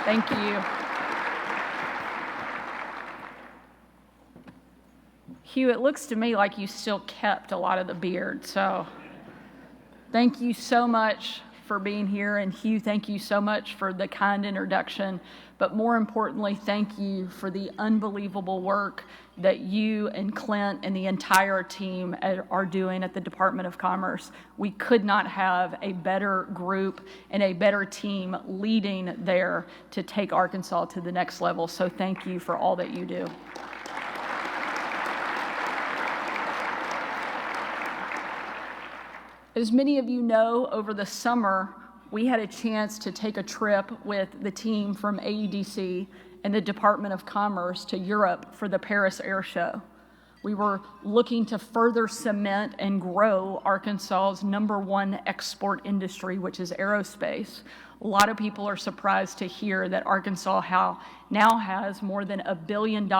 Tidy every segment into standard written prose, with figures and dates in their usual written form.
Thank you. Hugh, it looks to me like you still kept a lot of the beard, so thank you so much for being here. And Hugh, thank you so much for the kind introduction. But more importantly, thank you for the unbelievable work that you and Clint and the entire team are doing at the Department of Commerce. We could not have a better group and a better team leading there to take Arkansas to the next level. So thank you for all that you do. As many of you know, over the summer, we had a chance to take a trip with the team from AEDC and the Department of Commerce to Europe for the Paris Air Show. We were looking to further cement and grow Arkansas's #1 export industry, which is aerospace. A lot of people are surprised to hear that Arkansas now has more than $1 billion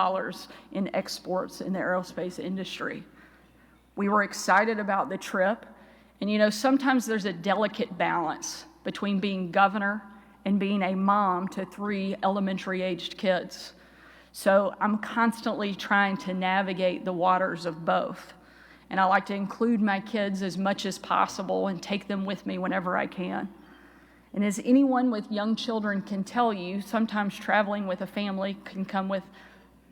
in exports in the aerospace industry. We were excited about the trip. And you know, sometimes there's a delicate balance between being governor and being a mom to 3 elementary-aged kids. So I'm constantly trying to navigate the waters of both. And I like to include my kids as much as possible and take them with me whenever I can. And as anyone with young children can tell you, sometimes traveling with a family can come with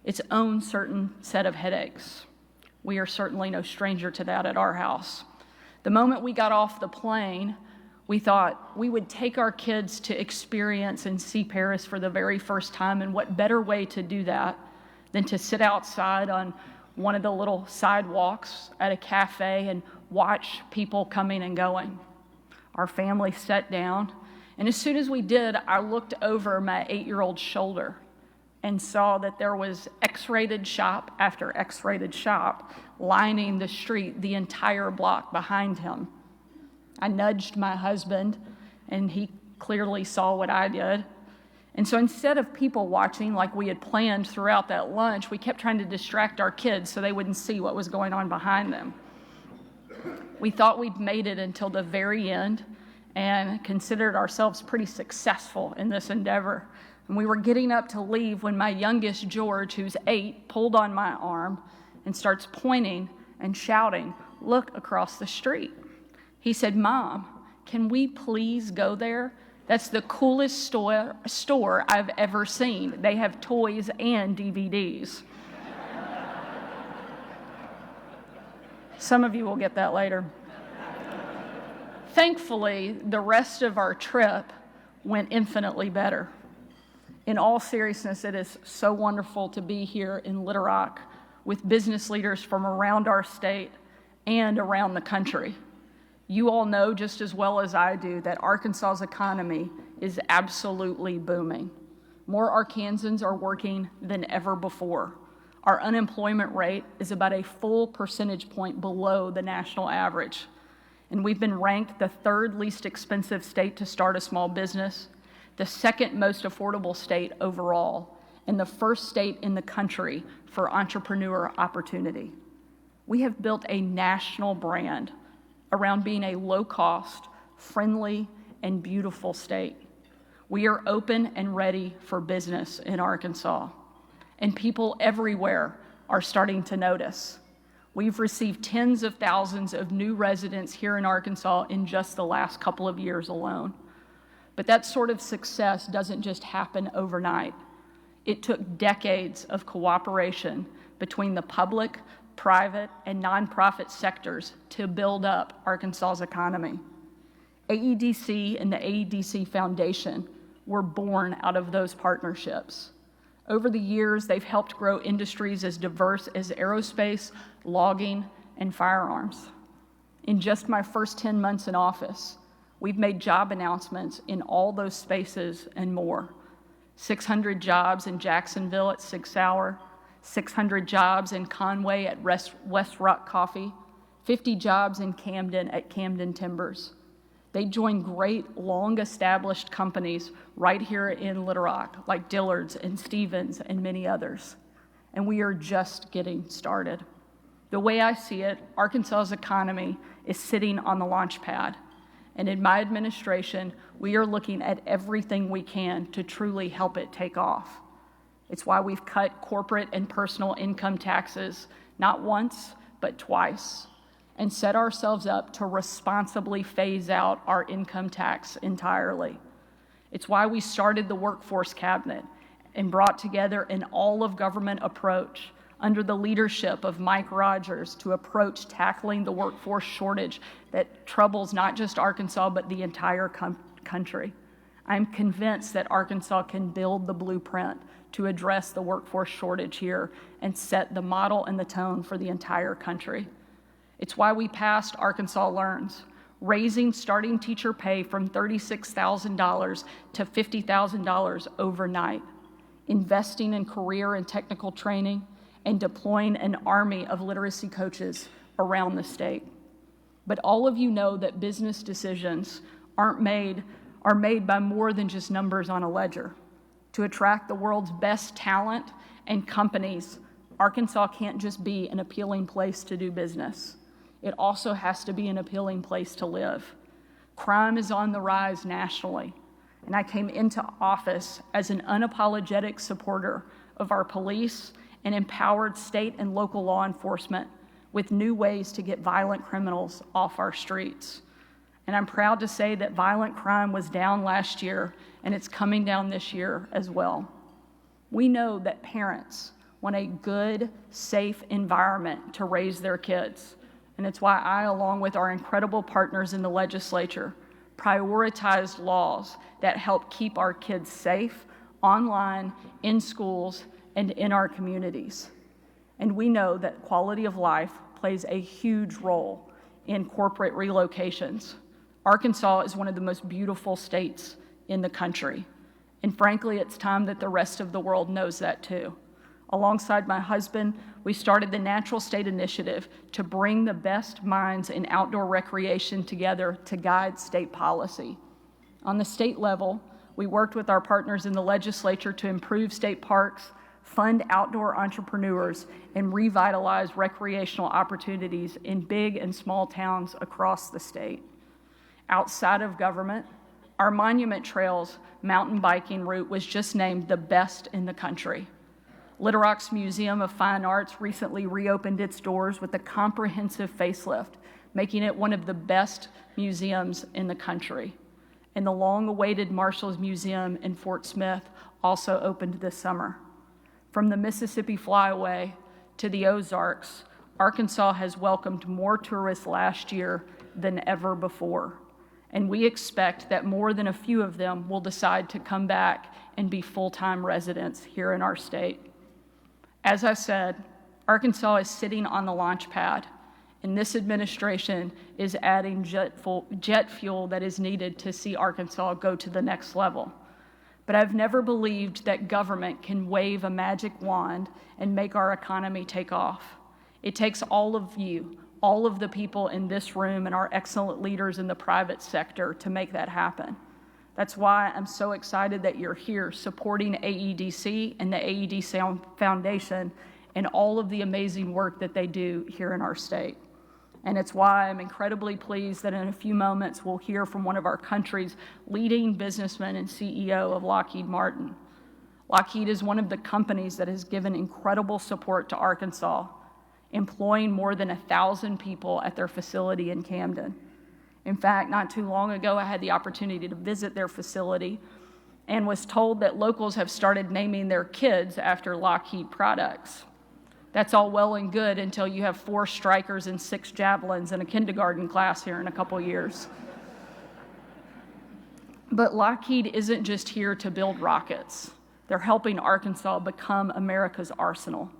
its own certain set of headaches. We are certainly no stranger to that at our house. The moment we got off the plane, we thought we would take our kids to experience and see Paris for the very first time, and what better way to do that than to sit outside on one of the little sidewalks at a cafe and watch people coming and going. Our family sat down, and as soon as we did, I looked over my 8-year-old's shoulder and saw that there was X-rated shop after X-rated shop lining the street, the entire block behind him. I nudged my husband, and he clearly saw what I did. And so instead of people watching like we had planned throughout that lunch, we kept trying to distract our kids so they wouldn't see what was going on behind them. We thought we'd made it until the very end and considered ourselves pretty successful in this endeavor. And we were getting up to leave when my youngest, George, who's 8, pulled on my arm and starts pointing and shouting, "Look across the street." He said, "Mom, can we please go there? That's the coolest store I've ever seen. They have toys and DVDs." Some of you will get that later. Thankfully, the rest of our trip went infinitely better. In all seriousness, it is so wonderful to be here in Little Rock with business leaders from around our state and around the country. You all know just as well as I do that Arkansas's economy is absolutely booming. More Arkansans are working than ever before. Our unemployment rate is about a full percentage point below the national average. And we've been ranked the 3rd least expensive state to start a small business, the 2nd most affordable state overall, and the 1st state in the country for entrepreneur opportunity. We have built a national brand around being a low-cost, friendly, and beautiful state. We are open and ready for business in Arkansas, and people everywhere are starting to notice. We've received tens of thousands of new residents here in Arkansas in just the last couple of years alone. But that sort of success doesn't just happen overnight. It took decades of cooperation between the public, private, and nonprofit sectors to build up Arkansas's economy. AEDC and the AEDC Foundation were born out of those partnerships. Over the years, they've helped grow industries as diverse as aerospace, logging, and firearms. In just my first 10 months in office, we've made job announcements in all those spaces and more. 600 jobs in Jacksonville at 6 Hour, 600 jobs in Conway at West Rock Coffee, 50 jobs in Camden at Camden Timbers. They join great, long-established companies right here in Little Rock, like Dillard's and Stevens and many others. And we are just getting started. The way I see it, Arkansas's economy is sitting on the launch pad, And in my administration, we are looking at everything we can to truly help it take off. It's why we've cut corporate and personal income taxes not once, but twice, and set ourselves up to responsibly phase out our income tax entirely. It's why we started the Workforce Cabinet and brought together an all-of-government approach under the leadership of Mike Rogers to approach tackling the workforce shortage that troubles not just Arkansas, but the entire country. I'm convinced that Arkansas can build the blueprint to address the workforce shortage here and set the model and the tone for the entire country. It's why we passed Arkansas Learns, raising starting teacher pay from $36,000 to $50,000 overnight, investing in career and technical training, and deploying an army of literacy coaches around the state. But all of you know that business decisions are made by more than just numbers on a ledger. To attract the world's best talent and companies, Arkansas can't just be an appealing place to do business. It also has to be an appealing place to live. Crime is on the rise nationally, and I came into office as an unapologetic supporter of our police and empowered state and local law enforcement with new ways to get violent criminals off our streets. And I'm proud to say that violent crime was down last year, and it's coming down this year as well. We know that parents want a good, safe environment to raise their kids, and it's why I, along with our incredible partners in the legislature, prioritized laws that help keep our kids safe online, in schools, and in our communities. And we know that quality of life plays a huge role in corporate relocations. Arkansas is one of the most beautiful states in the country. And frankly, it's time that the rest of the world knows that too. Alongside my husband, we started the Natural State Initiative to bring the best minds in outdoor recreation together to guide state policy. On the state level, we worked with our partners in the legislature to improve state parks, fund outdoor entrepreneurs, and revitalize recreational opportunities in big and small towns across the state. Outside of government, our Monument Trails mountain biking route was just named the best in the country. Little Rock's Museum of Fine Arts recently reopened its doors with a comprehensive facelift, making it one of the best museums in the country. And the long-awaited Marshall's Museum in Fort Smith also opened this summer. From the Mississippi Flyway to the Ozarks, Arkansas has welcomed more tourists last year than ever before. And we expect that more than a few of them will decide to come back and be full-time residents here in our state. As I said, Arkansas is sitting on the launch pad, and this administration is adding jet fuel that is needed to see Arkansas go to the next level. But I've never believed that government can wave a magic wand and make our economy take off. It takes all of you, all of the people in this room and our excellent leaders in the private sector to make that happen. That's why I'm so excited that you're here supporting AEDC and the AEDC Foundation and all of the amazing work that they do here in our state. And it's why I'm incredibly pleased that in a few moments we'll hear from one of our country's leading businessmen and CEO of Lockheed Martin. Lockheed is one of the companies that has given incredible support to Arkansas, employing more than 1,000 people at their facility in Camden. In fact, not too long ago, I had the opportunity to visit their facility and was told that locals have started naming their kids after Lockheed products. That's all well and good until you have 4 Strykers and 6 Javelins in a kindergarten class here in a couple years. But Lockheed isn't just here to build rockets. They're helping Arkansas become America's arsenal.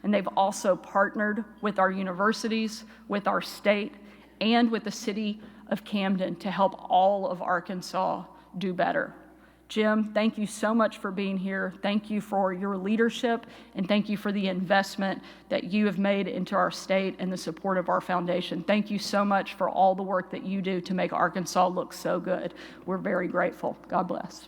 And they've also partnered with our universities, with our state, and with the city of Camden to help all of Arkansas do better. Jim, thank you so much for being here. Thank you for your leadership, and thank you for the investment that you have made into our state and the support of our foundation. Thank you so much for all the work that you do to make Arkansas look so good. We're very grateful. God bless.